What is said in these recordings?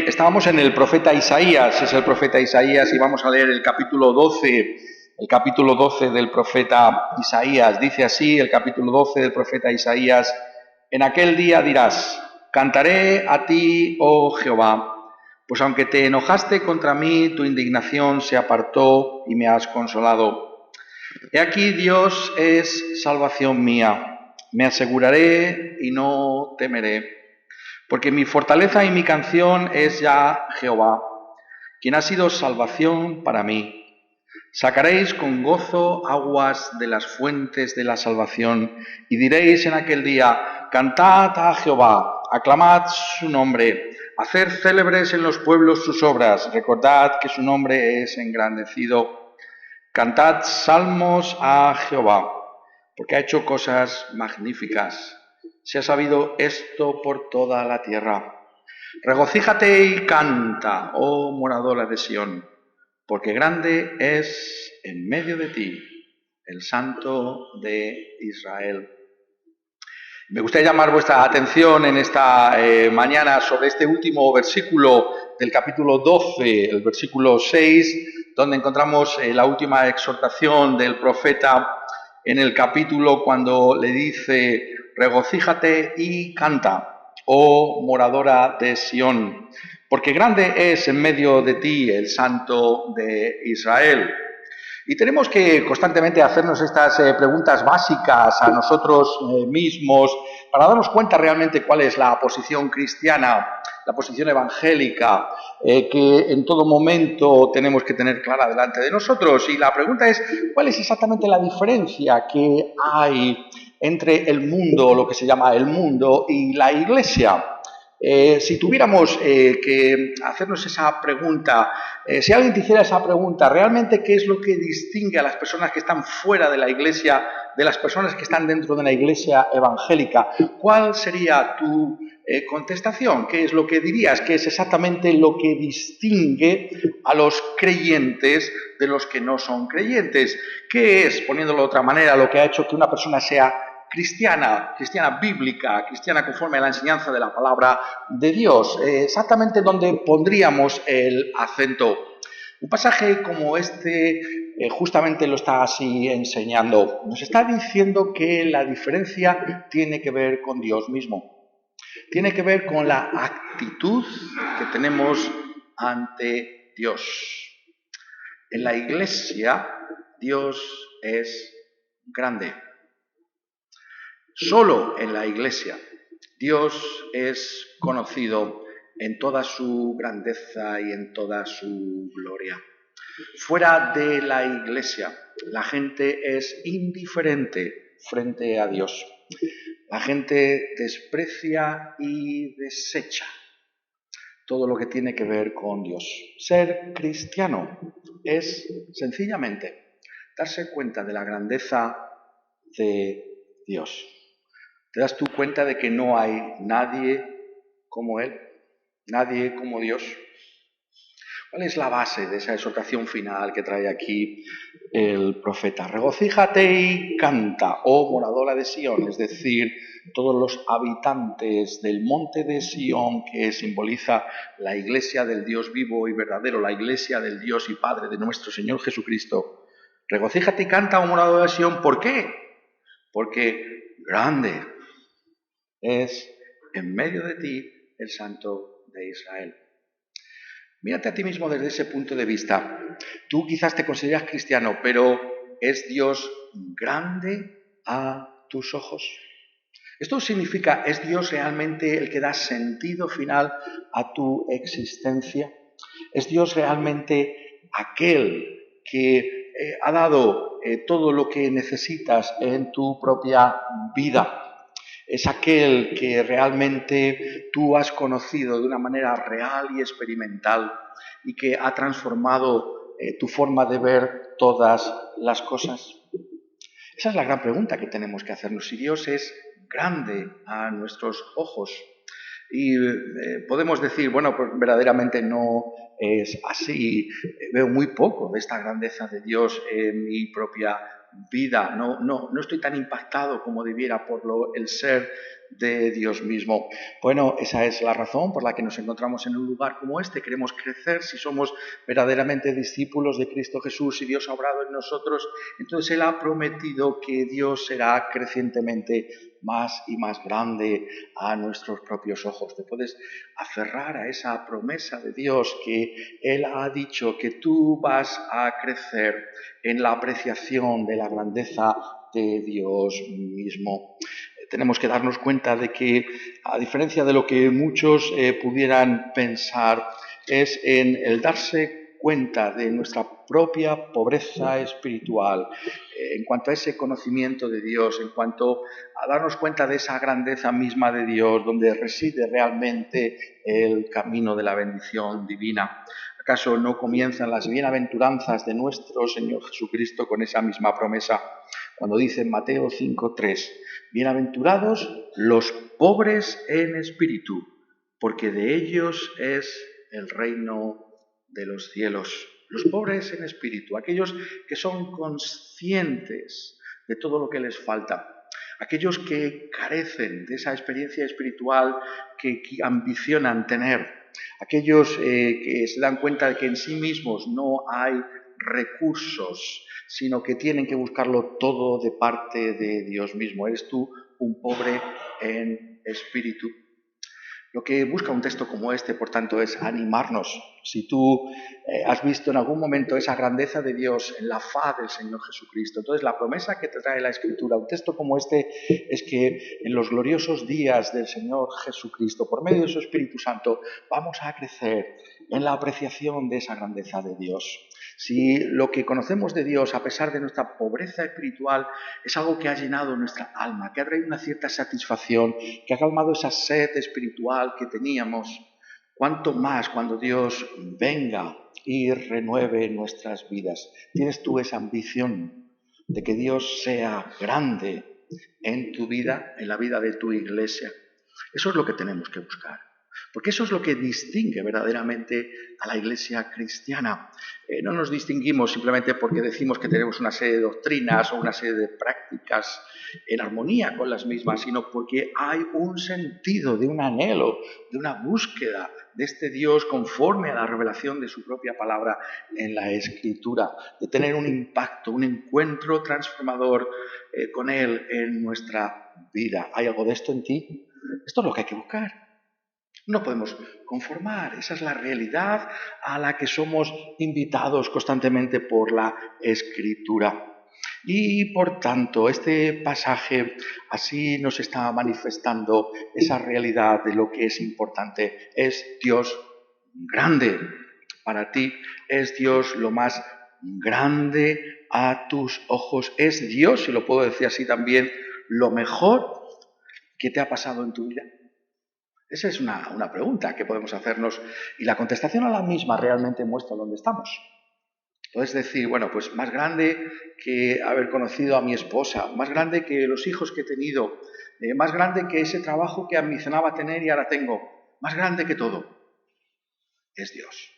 estábamos en el profeta Isaías, es el profeta Isaías, y vamos a leer el capítulo 12 del profeta Isaías. Dice así el capítulo 12 del profeta Isaías: en aquel día dirás, cantaré a ti, oh Jehová, pues aunque te enojaste contra mí, tu indignación se apartó y me has consolado. He aquí, Dios es salvación mía, me aseguraré y no temeré. Porque mi fortaleza y mi canción es ya Jehová, quien ha sido salvación para mí. Sacaréis con gozo aguas de las fuentes de la salvación, y diréis en aquel día, cantad a Jehová, aclamad su nombre, haced célebres en los pueblos sus obras, recordad que su nombre es engrandecido. Cantad salmos a Jehová, porque ha hecho cosas magníficas. Se ha sabido esto por toda la tierra. Regocíjate y canta, oh moradora de Sión, porque grande es en medio de ti el Santo de Israel. Me gustaría llamar vuestra atención en esta mañana sobre este último versículo del capítulo 12, el versículo 6, donde encontramos la última exhortación del profeta en el capítulo, cuando le dice, regocíjate y canta, oh moradora de Sión, porque grande es en medio de ti el Santo de Israel. Y tenemos que constantemente hacernos estas preguntas básicas a nosotros mismos para darnos cuenta realmente cuál es la posición cristiana, la posición evangélica, que en todo momento tenemos que tener clara delante de nosotros. Y la pregunta es, ¿cuál es exactamente la diferencia que hay entre el mundo, lo que se llama el mundo, y la Iglesia? Si tuviéramos que hacernos esa pregunta, si alguien te hiciera esa pregunta, ¿realmente qué es lo que distingue a las personas que están fuera de la Iglesia de las personas que están dentro de la Iglesia evangélica? ¿Cuál sería tu contestación? ¿Qué es lo que dirías? ¿Qué es exactamente lo que distingue a los creyentes de los que no son creyentes? ¿Qué es, poniéndolo de otra manera, lo que ha hecho que una persona sea cristiana bíblica, cristiana conforme a la enseñanza de la palabra de Dios? Exactamente donde pondríamos el acento. Un pasaje como este justamente lo está así enseñando. Nos está diciendo que la diferencia tiene que ver con Dios mismo. Tiene que ver con la actitud que tenemos ante Dios. En la Iglesia, Dios es grande. Solo en la Iglesia Dios es conocido en toda su grandeza y en toda su gloria. Fuera de la Iglesia, la gente es indiferente frente a Dios. La gente desprecia y desecha todo lo que tiene que ver con Dios. Ser cristiano es sencillamente darse cuenta de la grandeza de Dios. ¿Te das tú cuenta de que no hay nadie como Él? Nadie como Dios. ¿Cuál es la base de esa exhortación final que trae aquí el profeta? Regocíjate y canta, oh moradora de Sión, es decir, todos los habitantes del monte de Sión, que simboliza la iglesia del Dios vivo y verdadero, la iglesia del Dios y Padre de nuestro Señor Jesucristo. Regocíjate y canta, oh moradora de Sión. ¿Por qué? Porque grande es en medio de ti el Santo de Israel. Mírate a ti mismo desde ese punto de vista. Tú quizás te consideras cristiano, pero ¿es Dios grande a tus ojos? Esto significa, ¿es Dios realmente el que da sentido final a tu existencia? ¿Es Dios realmente aquel que ha dado todo lo que necesitas en tu propia vida? Es aquel que realmente tú has conocido de una manera real y experimental y que ha transformado tu forma de ver todas las cosas. Esa es la gran pregunta que tenemos que hacernos. Si Dios es grande a nuestros ojos, y podemos decir, bueno, pues verdaderamente no es así. Veo muy poco de esta grandeza de Dios en mi propia vida. No estoy tan impactado como debiera por el ser de Dios mismo. Bueno, esa es la razón por la que nos encontramos en un lugar como este. Queremos crecer. Si somos verdaderamente discípulos de Cristo Jesús y Dios ha obrado en nosotros, entonces Él ha prometido que Dios será crecientemente más y más grande a nuestros propios ojos. Te puedes aferrar a esa promesa de Dios, que Él ha dicho que tú vas a crecer en la apreciación de la grandeza de Dios mismo. Tenemos que darnos cuenta de que, a diferencia de lo que muchos pudieran pensar, es en el darse cuenta de nuestra propia pobreza espiritual, en cuanto a ese conocimiento de Dios, en cuanto a darnos cuenta de esa grandeza misma de Dios, donde reside realmente el camino de la bendición divina. ¿Acaso no comienzan las bienaventuranzas de nuestro Señor Jesucristo con esa misma promesa? Cuando dice en Mateo 5:3, bienaventurados los pobres en espíritu, porque de ellos es el reino de los cielos. Los pobres en espíritu, aquellos que son conscientes de todo lo que les falta, aquellos que carecen de esa experiencia espiritual que ambicionan tener, aquellos que se dan cuenta de que en sí mismos no hay recursos, sino que tienen que buscarlo todo de parte de Dios mismo. ¿Eres tú un pobre en espíritu? Lo que busca un texto como este, por tanto, es animarnos. Si tú has visto en algún momento esa grandeza de Dios en la faz del Señor Jesucristo, entonces la promesa que te trae la Escritura, un texto como este, es que en los gloriosos días del Señor Jesucristo, por medio de su Espíritu Santo, vamos a crecer en la apreciación de esa grandeza de Dios. Si lo que conocemos de Dios, a pesar de nuestra pobreza espiritual, es algo que ha llenado nuestra alma, que ha traído una cierta satisfacción, que ha calmado esa sed espiritual que teníamos, cuánto más cuando Dios venga y renueve nuestras vidas. ¿Tienes tú esa ambición de que Dios sea grande en tu vida, en la vida de tu iglesia? Eso es lo que tenemos que buscar. Porque eso es lo que distingue verdaderamente a la iglesia cristiana. No nos distinguimos simplemente porque decimos que tenemos una serie de doctrinas o una serie de prácticas en armonía con las mismas, sino porque hay un sentido de un anhelo, de una búsqueda de este Dios conforme a la revelación de su propia palabra en la Escritura, de tener un impacto, un encuentro transformador con Él en nuestra vida. ¿Hay algo de esto en ti? Esto es lo que hay que buscar. No podemos conformar, esa es la realidad a la que somos invitados constantemente por la Escritura. Y por tanto, este pasaje así nos está manifestando esa realidad de lo que es importante. Es Dios grande. Para ti es Dios lo más grande a tus ojos. Es Dios, si lo puedo decir así también, lo mejor que te ha pasado en tu vida. Esa es una pregunta que podemos hacernos y la contestación a la misma realmente muestra dónde estamos. Puedes decir, bueno, pues más grande que haber conocido a mi esposa, más grande que los hijos que he tenido, más grande que ese trabajo que ambicionaba tener y ahora tengo, más grande que todo, es Dios.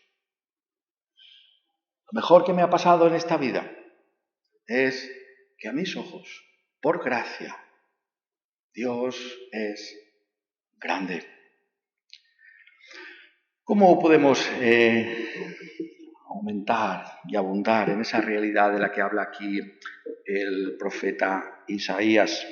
Lo mejor que me ha pasado en esta vida es que a mis ojos, por gracia, Dios es grande. ¿Cómo podemos aumentar y abundar en esa realidad de la que habla aquí el profeta Isaías?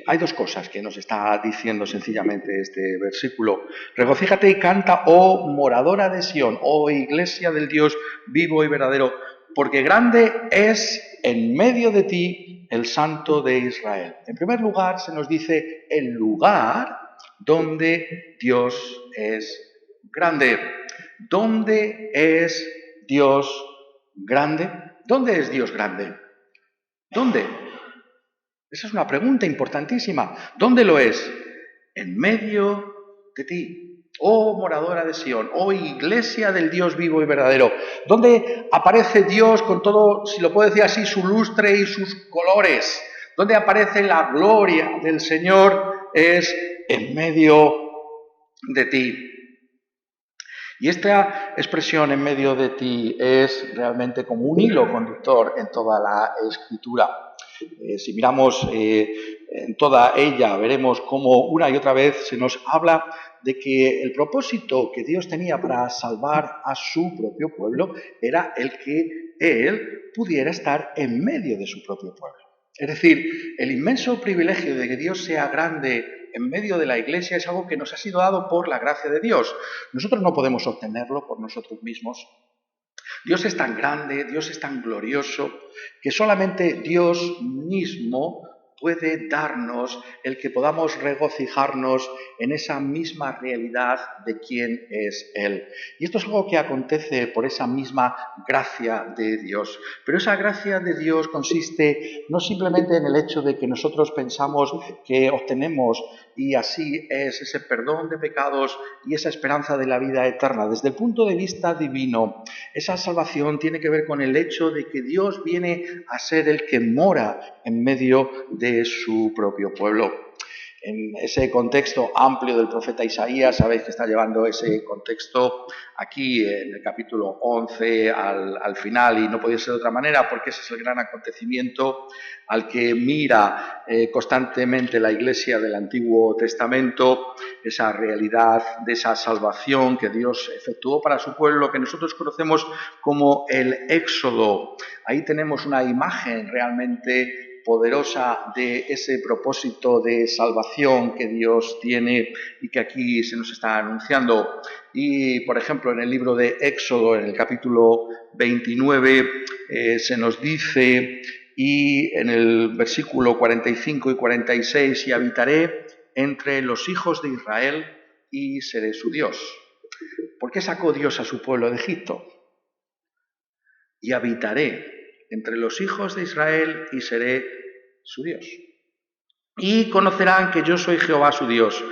Hay dos cosas que nos está diciendo sencillamente este versículo. Regocíjate y canta, oh moradora de Sión, oh iglesia del Dios vivo y verdadero, porque grande es en medio de ti el Santo de Israel. En primer lugar, se nos dice el lugar donde Dios es grande. ¿Dónde es Dios grande? ¿Dónde es Dios grande? ¿Dónde? Esa es una pregunta importantísima. ¿Dónde lo es? En medio de ti, oh moradora de Sión, oh iglesia del Dios vivo y verdadero. ¿Dónde aparece Dios con todo, si lo puedo decir así, su lustre y sus colores? ¿Dónde aparece la gloria del Señor? Es en medio de ti. Y esta expresión en medio de ti es realmente como un hilo conductor en toda la Escritura. Si miramos en toda ella, veremos cómo una y otra vez se nos habla de que el propósito que Dios tenía para salvar a su propio pueblo era el que Él pudiera estar en medio de su propio pueblo. Es decir, el inmenso privilegio de que Dios sea grande en medio de la Iglesia es algo que nos ha sido dado por la gracia de Dios. Nosotros no podemos obtenerlo por nosotros mismos. Dios es tan grande, Dios es tan glorioso, que solamente Dios mismo puede darnos el que podamos regocijarnos en esa misma realidad de quién es Él. Y esto es algo que acontece por esa misma gracia de Dios. Pero esa gracia de Dios consiste no simplemente en el hecho de que nosotros pensamos que obtenemos y así es ese perdón de pecados y esa esperanza de la vida eterna. Desde el punto de vista divino, esa salvación tiene que ver con el hecho de que Dios viene a ser el que mora en medio de su propio pueblo. En ese contexto amplio del profeta Isaías, sabéis que está llevando ese contexto aquí en el capítulo 11 al final, y no podía ser de otra manera porque ese es el gran acontecimiento al que mira constantemente la Iglesia del Antiguo Testamento, esa realidad de esa salvación que Dios efectuó para su pueblo, que nosotros conocemos como el Éxodo. Ahí tenemos una imagen realmente poderosa de ese propósito de salvación que Dios tiene y que aquí se nos está anunciando. Y, por ejemplo, en el libro de Éxodo, en el capítulo 29, se nos dice, y en el versículo 45 y 46, y habitaré entre los hijos de Israel y seré su Dios. ¿Por qué sacó Dios a su pueblo de Egipto? Y habitaré entre los hijos de Israel y seré su Dios. Y conocerán que yo soy Jehová su Dios,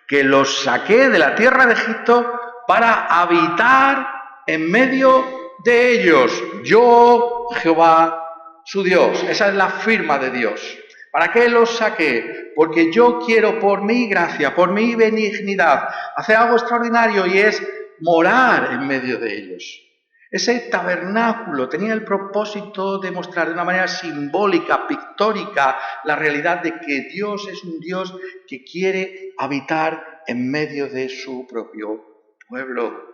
que los saqué de la tierra de Egipto para habitar en medio de ellos. Yo, Jehová su Dios. Esa es la firma de Dios. ¿Para qué los saqué? Porque yo quiero por mi gracia, por mi benignidad, hacer algo extraordinario y es morar en medio de ellos. Ese tabernáculo tenía el propósito de mostrar de una manera simbólica, pictórica, la realidad de que Dios es un Dios que quiere habitar en medio de su propio pueblo.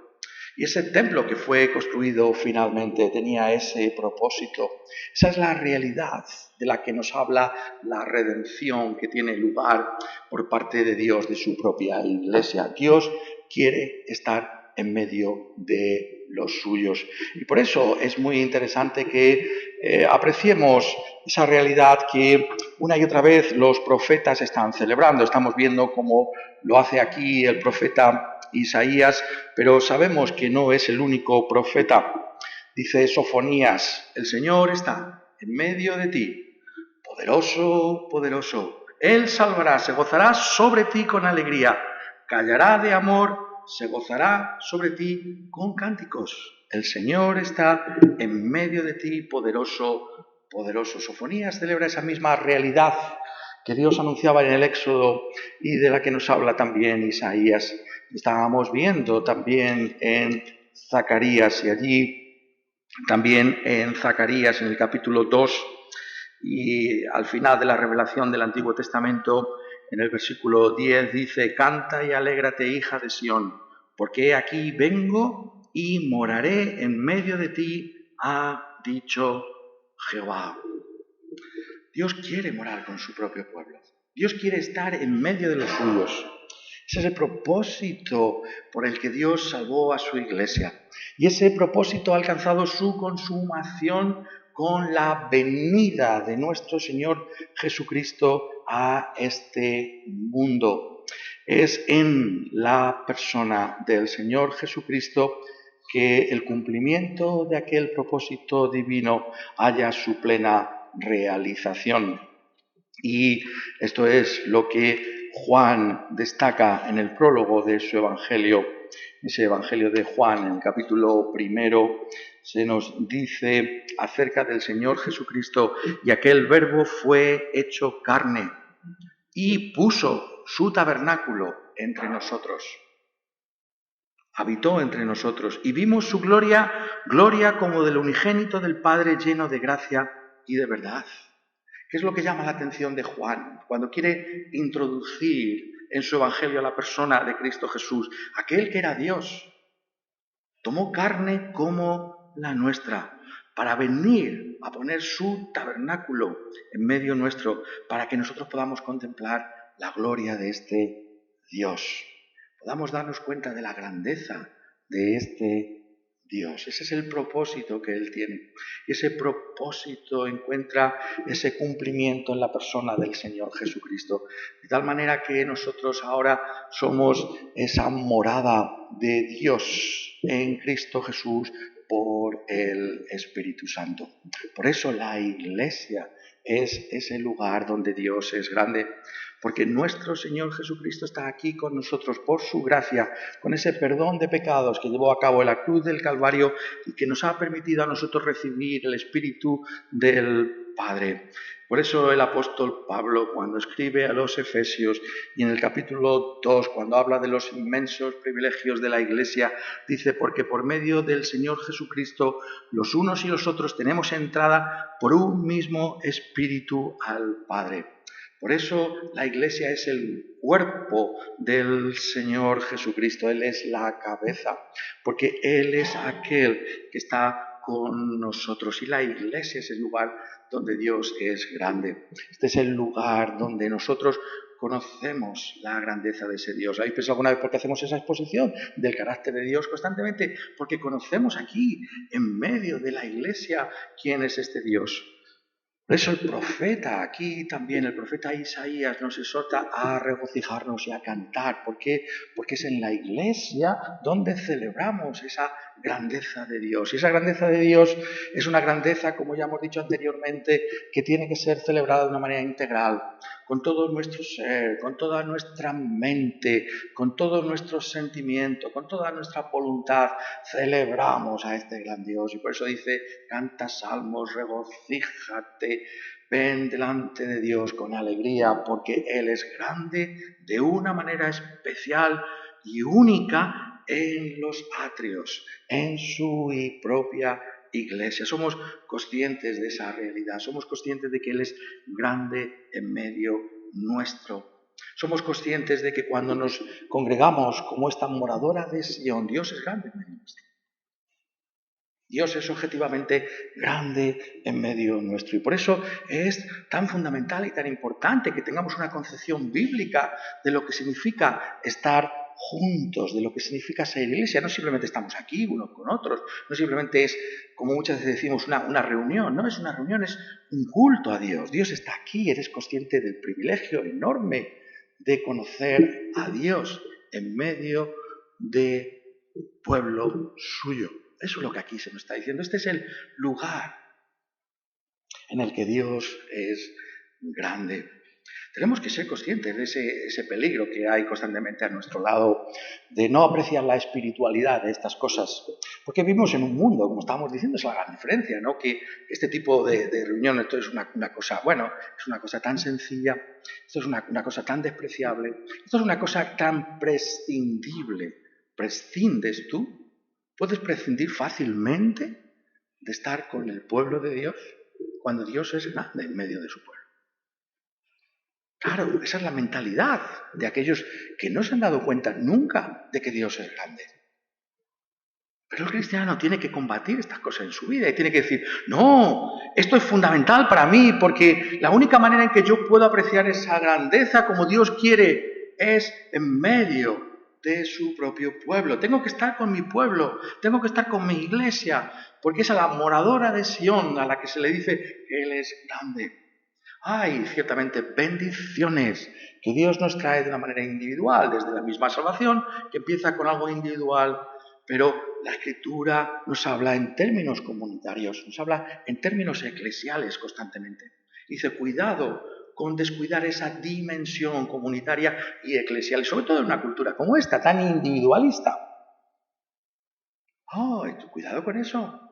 Y ese templo que fue construido finalmente tenía ese propósito. Esa es la realidad de la que nos habla la redención que tiene lugar por parte de Dios, de su propia Iglesia. Dios quiere estar en medio de los suyos. Y por eso es muy interesante que apreciemos esa realidad que una y otra vez los profetas están celebrando. Estamos viendo cómo lo hace aquí el profeta Isaías, pero sabemos que no es el único profeta. Dice Sofonías, el Señor está en medio de ti, poderoso, poderoso. Él salvará, se gozará sobre ti con alegría, callará de amor, se gozará sobre ti con cánticos. El Señor está en medio de ti, poderoso, poderoso. Sofonías celebra esa misma realidad que Dios anunciaba en el Éxodo y de la que nos habla también Isaías. Estábamos viendo también en Zacarías, y allí también en Zacarías, en el capítulo 2, y al final de la revelación del Antiguo Testamento, en el versículo 10 dice: canta y alégrate, hija de Sión, porque aquí vengo y moraré en medio de ti, ha dicho Jehová. Dios quiere morar con su propio pueblo. Dios quiere estar en medio de los suyos. Ese es el propósito por el que Dios salvó a su Iglesia. Y ese propósito ha alcanzado su consumación con la venida de nuestro Señor Jesucristo a este mundo. Es en la persona del Señor Jesucristo que el cumplimiento de aquel propósito divino haya su plena realización. Y esto es lo que Juan destaca en el prólogo de su Evangelio. Ese Evangelio de Juan, en el capítulo 1, se nos dice acerca del Señor Jesucristo: y aquel verbo fue hecho carne y puso su tabernáculo entre nosotros. Habitó entre nosotros y vimos su gloria, gloria como del unigénito del Padre, lleno de gracia y de verdad. ¿Qué es lo que llama la atención de Juan cuando quiere introducir en su evangelio a la persona de Cristo Jesús? Aquel que era Dios tomó carne como la nuestra para venir a poner su tabernáculo en medio nuestro, para que nosotros podamos contemplar la gloria de este Dios, podamos darnos cuenta de la grandeza de este Dios. Ese es el propósito que Él tiene. Y ese propósito encuentra ese cumplimiento en la persona del Señor Jesucristo. De tal manera que nosotros ahora somos esa morada de Dios en Cristo Jesús por el Espíritu Santo. Por eso la Iglesia es ese lugar donde Dios es grande, porque nuestro Señor Jesucristo está aquí con nosotros por su gracia, con ese perdón de pecados que llevó a cabo en la cruz del Calvario y que nos ha permitido a nosotros recibir el Espíritu del Padre. Por eso el apóstol Pablo, cuando escribe a los Efesios y en el capítulo 2, cuando habla de los inmensos privilegios de la Iglesia, dice, porque por medio del Señor Jesucristo los unos y los otros tenemos entrada por un mismo Espíritu al Padre. Por eso la Iglesia es el cuerpo del Señor Jesucristo, Él es la cabeza, porque Él es aquel que está con nosotros y la Iglesia es el lugar donde Dios es grande. Este es el lugar donde nosotros conocemos la grandeza de ese Dios. ¿Habéis pensado alguna vez por qué hacemos esa exposición del carácter de Dios constantemente? Porque conocemos aquí, en medio de la Iglesia, quién es este Dios. Por eso el profeta, aquí también el profeta Isaías nos exhorta a regocijarnos y a cantar. ¿Por qué? Porque es en la Iglesia donde celebramos esa grandeza de Dios. Y esa grandeza de Dios es una grandeza, como ya hemos dicho anteriormente, que tiene que ser celebrada de una manera integral, con todo nuestro ser, con toda nuestra mente, con todo nuestro sentimiento, con toda nuestra voluntad. Celebramos a este gran Dios. Y por eso dice, canta salmos, regocíjate, ven delante de Dios con alegría, porque Él es grande de una manera especial y única en los atrios, en su propia Iglesia. Somos conscientes de esa realidad, somos conscientes de que Él es grande en medio nuestro. Somos conscientes de que cuando nos congregamos como esta moradora de Sion, Dios es grande en medio nuestro. Dios es objetivamente grande en medio nuestro y por eso es tan fundamental y tan importante que tengamos una concepción bíblica de lo que significa estar juntos, de lo que significa ser iglesia. No simplemente estamos aquí unos con otros, no simplemente es, como muchas veces decimos, una reunión, no es una reunión, es un culto a Dios. Dios está aquí, eres consciente del privilegio enorme de conocer a Dios en medio de pueblo suyo. Eso es lo que aquí se nos está diciendo. Este es el lugar en el que Dios es grande. Tenemos que ser conscientes de ese peligro que hay constantemente a nuestro lado de no apreciar la espiritualidad de estas cosas. Porque vivimos en un mundo, como estábamos diciendo, es la gran diferencia, ¿no? Que este tipo de reuniones, esto es una cosa, bueno, es una cosa tan sencilla, esto es una cosa tan despreciable, esto es una cosa tan prescindible. ¿Prescindes tú? ¿Puedes prescindir fácilmente de estar con el pueblo de Dios cuando Dios es grande en medio de su pueblo? Claro, esa es la mentalidad de aquellos que no se han dado cuenta nunca de que Dios es grande. Pero el cristiano tiene que combatir estas cosas en su vida y tiene que decir, no, esto es fundamental para mí porque la única manera en que yo puedo apreciar esa grandeza como Dios quiere es en medio de su propio pueblo. Tengo que estar con mi pueblo, tengo que estar con mi iglesia, porque es a la moradora de Sion a la que se le dice que Él es grande. Hay ciertamente bendiciones que Dios nos trae de una manera individual, desde la misma salvación, que empieza con algo individual, pero la Escritura nos habla en términos comunitarios, nos habla en términos eclesiales constantemente. Dice, cuidado con descuidar esa dimensión comunitaria y eclesial, y sobre todo en una cultura como esta, tan individualista. Cuidado con eso.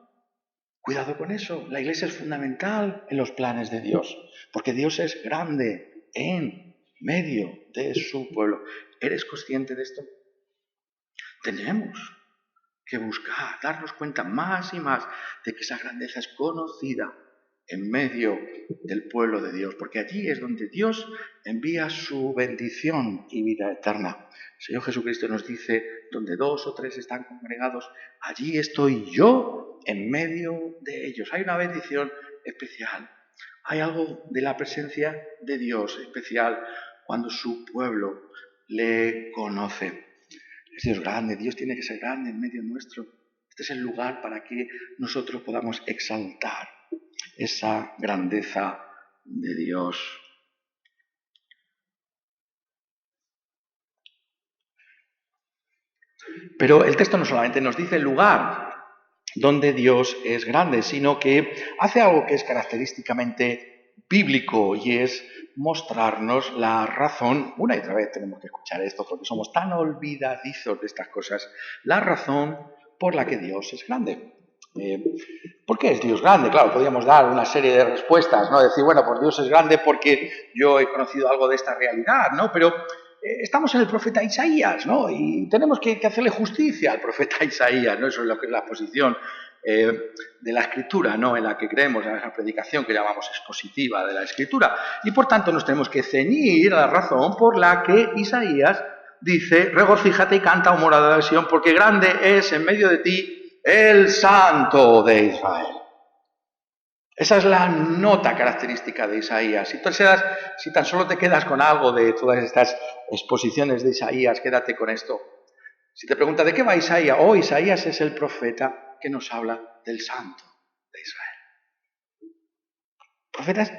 Cuidado con eso. La iglesia es fundamental en los planes de Dios, porque Dios es grande en medio de su pueblo. ¿Eres consciente de esto? Tenemos que buscar, darnos cuenta más y más de que esa grandeza es conocida en medio del pueblo de Dios, porque allí es donde Dios envía su bendición y vida eterna. El Señor Jesucristo nos dice, donde 2 o 3 están congregados, allí estoy yo en medio de ellos. Hay una bendición especial, hay algo de la presencia de Dios especial cuando su pueblo le conoce. Es Dios grande, Dios tiene que ser grande en medio nuestro. Este es el lugar para que nosotros podamos exaltar esa grandeza de Dios. Pero el texto no solamente nos dice el lugar donde Dios es grande, sino que hace algo que es característicamente bíblico y es mostrarnos la razón. Una y otra vez tenemos que escuchar esto porque somos tan olvidadizos de estas cosas. La razón por la que Dios es grande. ¿Por qué es Dios grande? Claro, podríamos dar una serie de respuestas, ¿no? Decir, bueno, pues Dios es grande porque yo he conocido algo de esta realidad, ¿no? Pero estamos en el profeta Isaías, ¿no? Y tenemos que hacerle justicia al profeta Isaías, ¿no? Eso es lo que es la posición de la Escritura, ¿no? En la que creemos, en esa predicación que llamamos expositiva de la Escritura. Y por tanto nos tenemos que ceñir a la razón por la que Isaías dice, regocíjate y canta, oh morada de Sión, porque grande es en medio de ti el Santo de Israel. Esa es la nota característica de Isaías. Si tan solo te quedas con algo de todas estas exposiciones de Isaías, quédate con esto. Si te preguntas, ¿de qué va Isaías? Isaías es el profeta que nos habla del Santo de Israel. Profetas,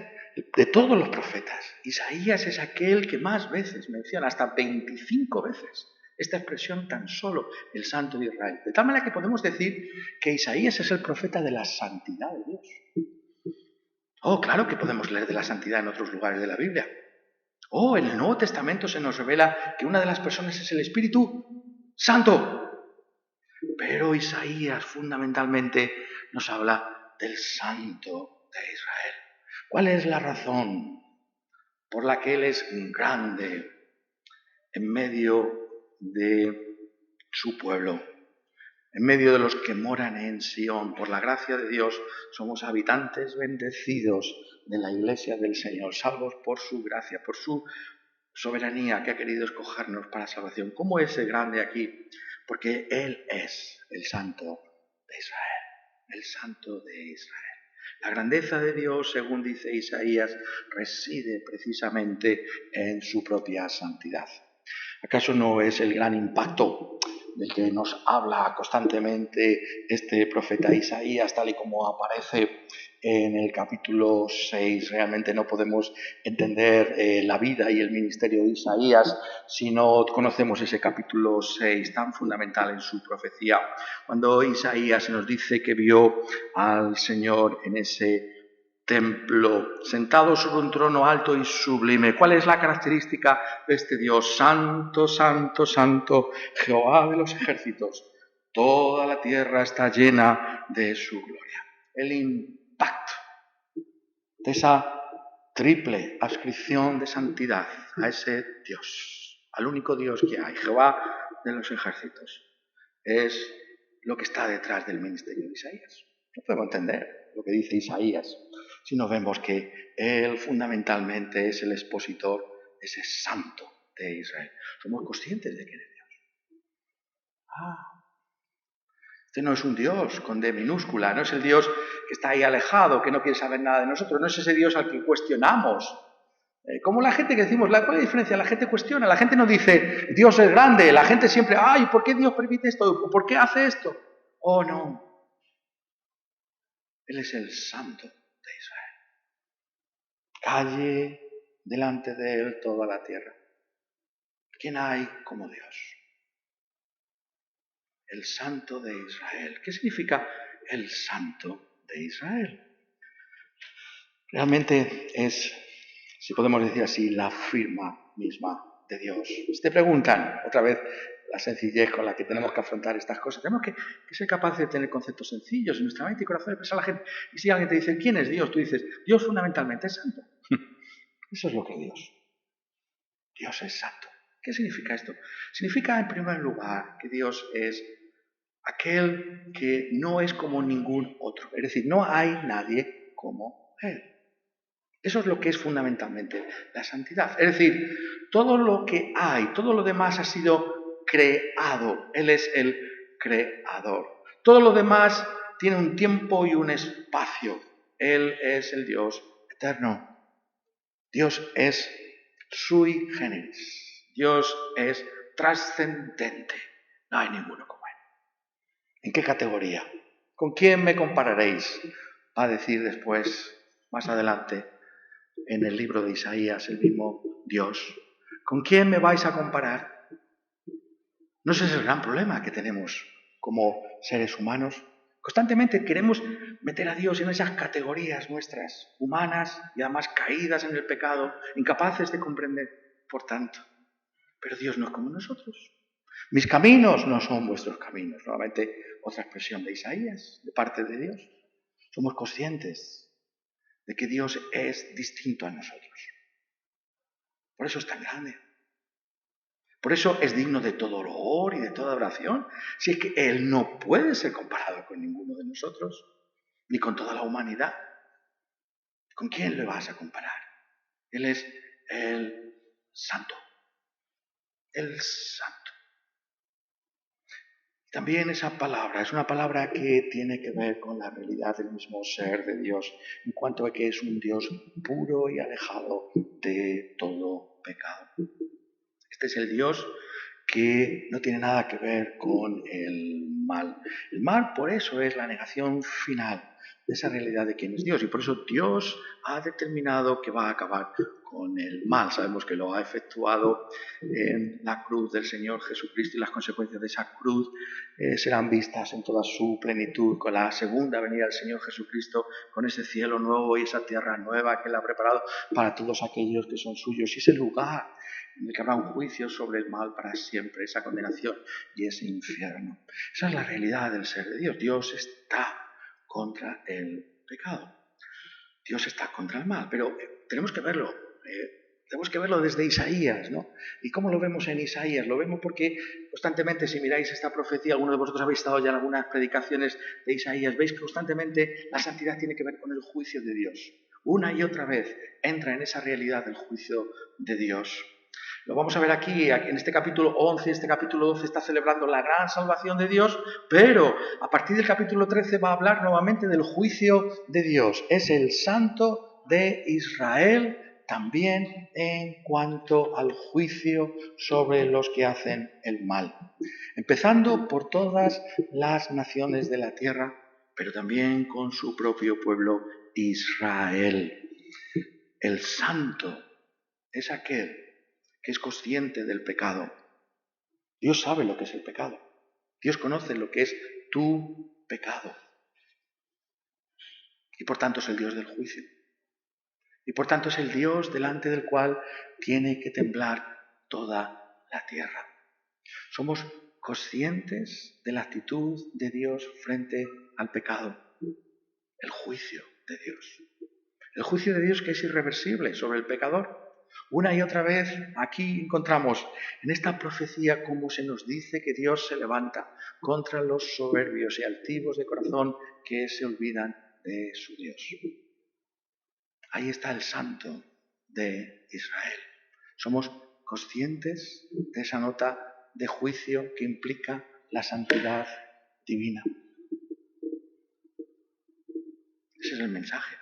de todos los profetas, Isaías es aquel que más veces menciona, hasta 25 veces, esta expresión tan solo, el Santo de Israel. De tal manera que podemos decir que Isaías es el profeta de la santidad de Dios. Claro que podemos leer de la santidad en otros lugares de la Biblia. En el Nuevo Testamento se nos revela que una de las personas es el Espíritu Santo. Pero Isaías fundamentalmente nos habla del Santo de Israel. ¿Cuál es la razón por la que Él es grande en medio de su pueblo? En medio de los que moran en Sión, por la gracia de Dios, somos habitantes bendecidos de la iglesia del Señor, salvos por su gracia, por su soberanía que ha querido escogernos para salvación. ¿Cómo es el grande aquí? Porque Él es el Santo de Israel, el Santo de Israel. La grandeza de Dios, según dice Isaías, reside precisamente en su propia santidad. ¿Acaso no es el gran impacto del que nos habla constantemente este profeta Isaías, tal y como aparece en el capítulo 6? Realmente no podemos entender la vida y el ministerio de Isaías si no conocemos ese capítulo 6 tan fundamental en su profecía. Cuando Isaías nos dice que vio al Señor en ese templo, sentado sobre un trono alto y sublime. ¿Cuál es la característica de este Dios? Santo, santo, santo, Jehová de los ejércitos. Toda la tierra está llena de su gloria. El impacto de esa triple adscripción de santidad a ese Dios, al único Dios que hay, Jehová de los ejércitos, es lo que está detrás del ministerio de Isaías. No podemos entender lo que dice Isaías si no vemos que Él fundamentalmente es el expositor, ese Santo de Israel. Somos conscientes de que es Dios. Este no es un Dios con D minúscula, no es el Dios que está ahí alejado, que no quiere saber nada de nosotros, no es ese Dios al que cuestionamos. Como la gente que decimos, ¿cuál es la diferencia? La gente cuestiona, la gente no dice, Dios es grande, la gente siempre, ¿por qué Dios permite esto? ¿Por qué hace esto? No. Él es el Santo de Israel. Calle delante de Él toda la tierra. ¿Quién hay como Dios? El Santo de Israel. ¿Qué significa el Santo de Israel? Realmente es, si podemos decir así, la firma misma de Dios. Si te preguntan, otra vez, la sencillez con la que tenemos que afrontar estas cosas, tenemos que ser capaces de tener conceptos sencillos en nuestra mente y corazón, expresar a la gente. Y si alguien te dice, ¿quién es Dios? Tú dices, Dios fundamentalmente es santo. Eso es lo que es Dios. Dios es santo. ¿Qué significa esto? Significa, en primer lugar, que Dios es aquel que no es como ningún otro. Es decir, no hay nadie como Él. Eso es lo que es fundamentalmente la santidad. Es decir, todo lo que hay, todo lo demás ha sido creado. Él es el creador. Todo lo demás tiene un tiempo y un espacio. Él es el Dios eterno. Dios es sui generis. Dios es trascendente. No hay ninguno como Él. ¿En qué categoría? ¿Con quién me compararéis? Va a decir después, más adelante, en el libro de Isaías, el mismo Dios. ¿Con quién me vais a comparar? No ese es el gran problema que tenemos como seres humanos. Constantemente queremos meter a Dios en esas categorías nuestras, humanas y además caídas en el pecado, incapaces de comprender, por tanto. Pero Dios no es como nosotros. Mis caminos no son vuestros caminos. Nuevamente, otra expresión de Isaías, de parte de Dios. Somos conscientes de que Dios es distinto a nosotros. Por eso es tan grande. Por eso es digno de todo loor y de toda oración. Si es que Él no puede ser comparado con ninguno de nosotros, ni con toda la humanidad. ¿Con quién le vas a comparar? Él es el Santo. El Santo. También esa palabra es una palabra que tiene que ver con la realidad del mismo ser de Dios, en cuanto a que es un Dios puro y alejado de todo pecado. Este es el Dios que no tiene nada que ver con el mal. El mal, por eso, es la negación final de esa realidad de quién es Dios. Y por eso Dios ha determinado que va a acabar con el mal. Sabemos que lo ha efectuado en la cruz del Señor Jesucristo y las consecuencias de esa cruz serán vistas en toda su plenitud con la segunda venida del Señor Jesucristo, con ese cielo nuevo y esa tierra nueva que Él ha preparado para todos aquellos que son suyos. Y ese lugar en el que habrá un juicio sobre el mal para siempre, esa condenación y ese infierno. Esa es la realidad del ser de Dios. Dios está contra el pecado. Dios está contra el mal, pero tenemos que verlo. Tenemos que verlo desde Isaías, ¿no? ¿Y cómo lo vemos en Isaías? Lo vemos porque constantemente, si miráis esta profecía, algunos de vosotros habéis estado ya en algunas predicaciones de Isaías, veis que constantemente la santidad tiene que ver con el juicio de Dios. Una y otra vez entra en esa realidad del juicio de Dios. Lo vamos a ver aquí en este capítulo 11, este capítulo 12 está celebrando la gran salvación de Dios, pero a partir del capítulo 13 va a hablar nuevamente del juicio de Dios. Es el Santo de Israel también en cuanto al juicio sobre los que hacen el mal. Empezando por todas las naciones de la tierra, pero también con su propio pueblo Israel. El Santo es aquel que es consciente del pecado. Dios sabe lo que es el pecado. Dios conoce lo que es tu pecado. Y por tanto es el Dios del juicio. Y por tanto es el Dios delante del cual tiene que temblar toda la tierra. Somos conscientes de la actitud de Dios frente al pecado. El juicio de Dios. El juicio de Dios que es irreversible sobre el pecador. Una y otra vez aquí encontramos en esta profecía cómo se nos dice que Dios se levanta contra los soberbios y altivos de corazón que se olvidan de su Dios. Ahí está el Santo de Israel. Somos conscientes de esa nota de juicio que implica la santidad divina. Ese es el mensaje.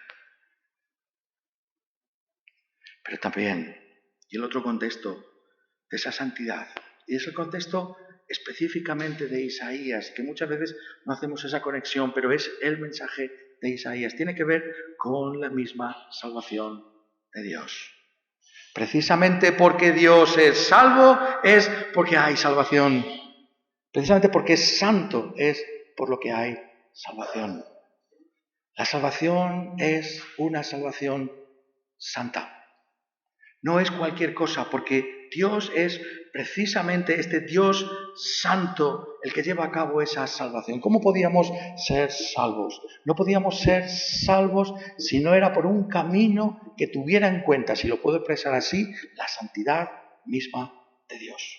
Pero también, y el otro contexto de esa santidad, y es el contexto específicamente de Isaías, que muchas veces no hacemos esa conexión, pero es el mensaje de Isaías, tiene que ver con la misma salvación de Dios. Precisamente porque Dios es salvo, es porque hay salvación. Precisamente porque es santo, es por lo que hay salvación. La salvación es una salvación santa. No es cualquier cosa, porque Dios es precisamente este Dios santo el que lleva a cabo esa salvación. ¿Cómo podíamos ser salvos? No podíamos ser salvos si no era por un camino que tuviera en cuenta, si lo puedo expresar así, la santidad misma de Dios.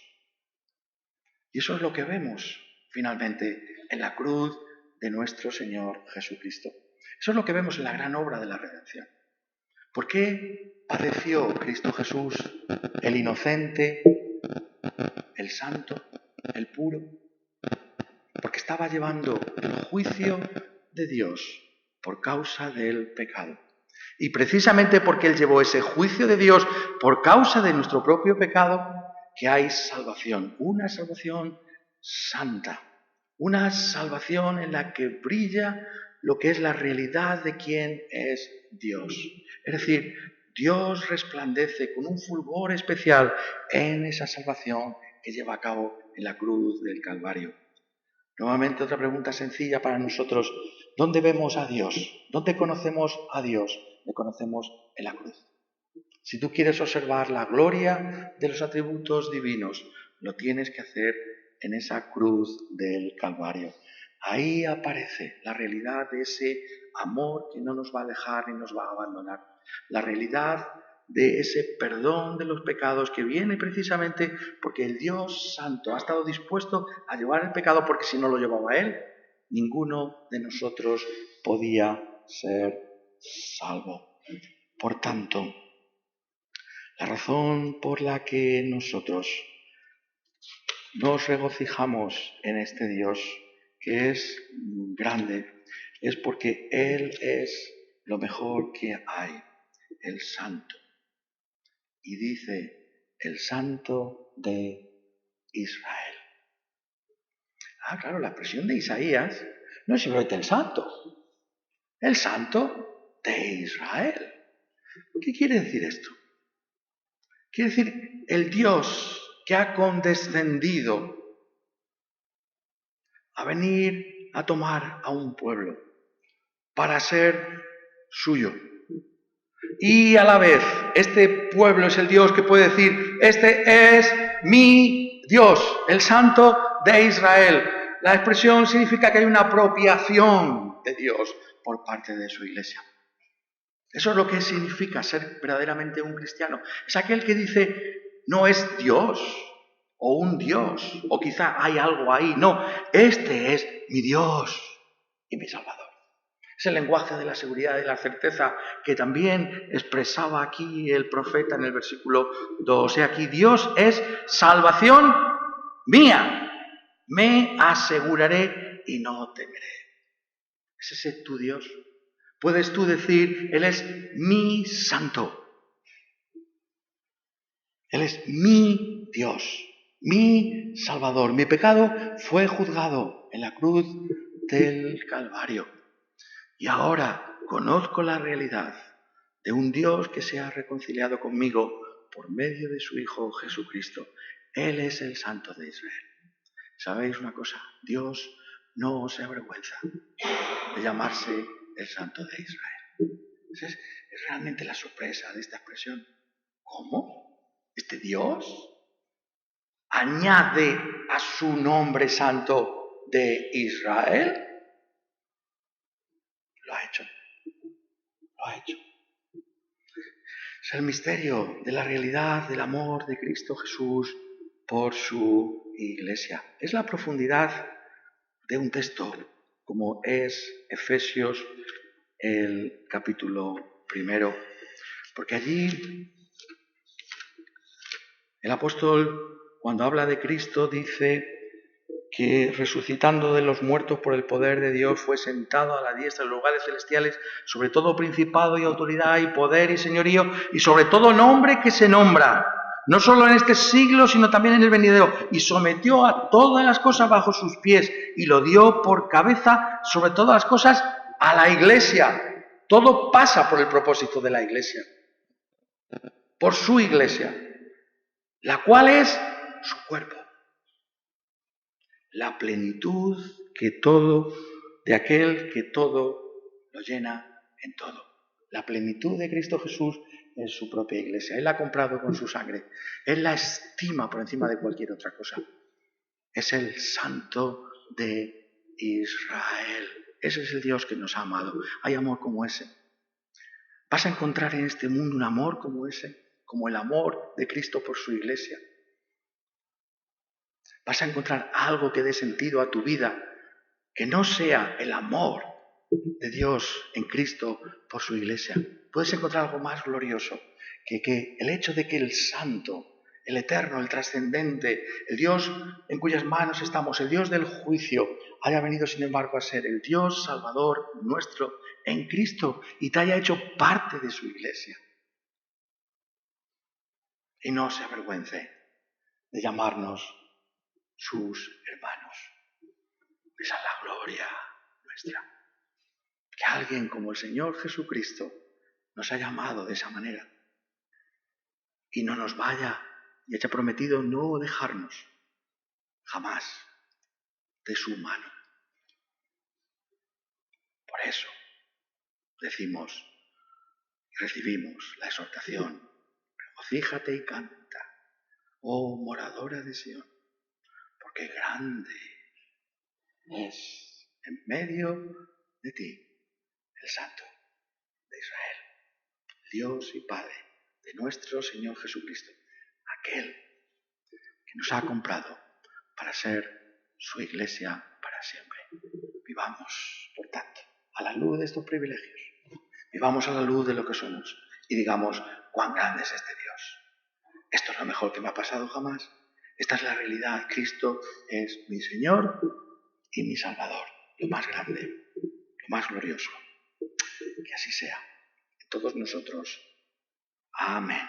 Y eso es lo que vemos finalmente en la cruz de nuestro Señor Jesucristo. Eso es lo que vemos en la gran obra de la redención. ¿Por qué padeció Cristo Jesús, el inocente, el santo, el puro? Porque estaba llevando el juicio de Dios por causa del pecado. Y precisamente porque Él llevó ese juicio de Dios por causa de nuestro propio pecado, que hay salvación, una salvación santa, una salvación en la que brilla lo que es la realidad de quién es Dios. Es decir, Dios resplandece con un fulgor especial en esa salvación que lleva a cabo en la cruz del Calvario. Nuevamente otra pregunta sencilla para nosotros. ¿Dónde vemos a Dios? ¿Dónde conocemos a Dios? Le conocemos en la cruz. Si tú quieres observar la gloria de los atributos divinos, lo tienes que hacer en esa cruz del Calvario. Ahí aparece la realidad de ese amor que no nos va a dejar ni nos va a abandonar. La realidad de ese perdón de los pecados que viene precisamente porque el Dios Santo ha estado dispuesto a llevar el pecado, porque si no lo llevaba Él, ninguno de nosotros podía ser salvo. Por tanto, la razón por la que nosotros nos regocijamos en este Dios, que es grande, es porque Él es lo mejor que hay, el Santo. Y dice, el Santo de Israel. Claro, la expresión de Isaías no es simplemente el Santo de Israel. ¿Qué quiere decir esto? Quiere decir el Dios que ha condescendido a venir a tomar a un pueblo para ser suyo. Y a la vez, este pueblo es el Dios que puede decir, este es mi Dios, el Santo de Israel. La expresión significa que hay una apropiación de Dios por parte de su iglesia. Eso es lo que significa ser verdaderamente un cristiano. Es aquel que dice, no es Dios o un Dios, o quizá hay algo ahí. No, este es mi Dios y mi Salvador. Es el lenguaje de la seguridad y de la certeza que también expresaba aquí el profeta en el versículo 2. Aquí, Dios es salvación mía. Me aseguraré y no temeré. ¿Es ese tu Dios? Puedes tú decir, Él es mi santo. Él es mi Dios, mi Salvador. Mi pecado fue juzgado en la cruz del Calvario. Y ahora conozco la realidad de un Dios que se ha reconciliado conmigo por medio de su Hijo Jesucristo. Él es el Santo de Israel. ¿Sabéis una cosa? Dios no se avergüenza de llamarse el Santo de Israel. Es realmente la sorpresa de esta expresión. ¿Cómo? ¿Este Dios añade a su nombre santo de Israel? Lo ha hecho. Lo ha hecho. Es el misterio de la realidad del amor de Cristo Jesús por su iglesia. Es la profundidad de un texto como es Efesios el capítulo 1, porque allí el apóstol, cuando habla de Cristo, dice que resucitando de los muertos por el poder de Dios fue sentado a la diestra de los lugares celestiales, sobre todo principado y autoridad y poder y señorío, y sobre todo nombre que se nombra, no solo en este siglo, sino también en el venidero, y sometió a todas las cosas bajo sus pies, y lo dio por cabeza sobre todas las cosas a la iglesia. Todo pasa por el propósito de la iglesia, por su iglesia, la cual es su cuerpo. La plenitud de aquel que todo lo llena en todo. La plenitud de Cristo Jesús es su propia iglesia. Él la ha comprado con su sangre. Él la estima por encima de cualquier otra cosa. Es el Santo de Israel. Ese es el Dios que nos ha amado. Hay amor como ese. ¿Vas a encontrar en este mundo un amor como ese? Como el amor de Cristo por su iglesia. ¿Vas a encontrar algo que dé sentido a tu vida que no sea el amor de Dios en Cristo por su Iglesia. ¿Puedes encontrar algo más glorioso que el hecho de que el Santo, el Eterno, el Trascendente, el Dios en cuyas manos estamos, el Dios del juicio, haya venido sin embargo a ser el Dios Salvador nuestro en Cristo y te haya hecho parte de su Iglesia? Y no se avergüence de llamarnos sus hermanos. Esa es la gloria nuestra. Que alguien como el Señor Jesucristo nos ha llamado de esa manera y no nos vaya y haya prometido no dejarnos jamás de su mano. Por eso decimos y recibimos la exhortación: regocíjate y canta, oh moradora de Sión, porque grande es en medio de ti el Santo de Israel, Dios y Padre de nuestro Señor Jesucristo, aquel que nos ha comprado para ser su Iglesia para siempre. Vivamos, por tanto, a la luz de estos privilegios. Vivamos a la luz de lo que somos y digamos: cuán grande es este Dios. Esto es lo mejor que me ha pasado jamás. Esta es la realidad. Cristo es mi Señor y mi Salvador. Lo más grande, lo más glorioso. Que así sea en todos nosotros. Amén.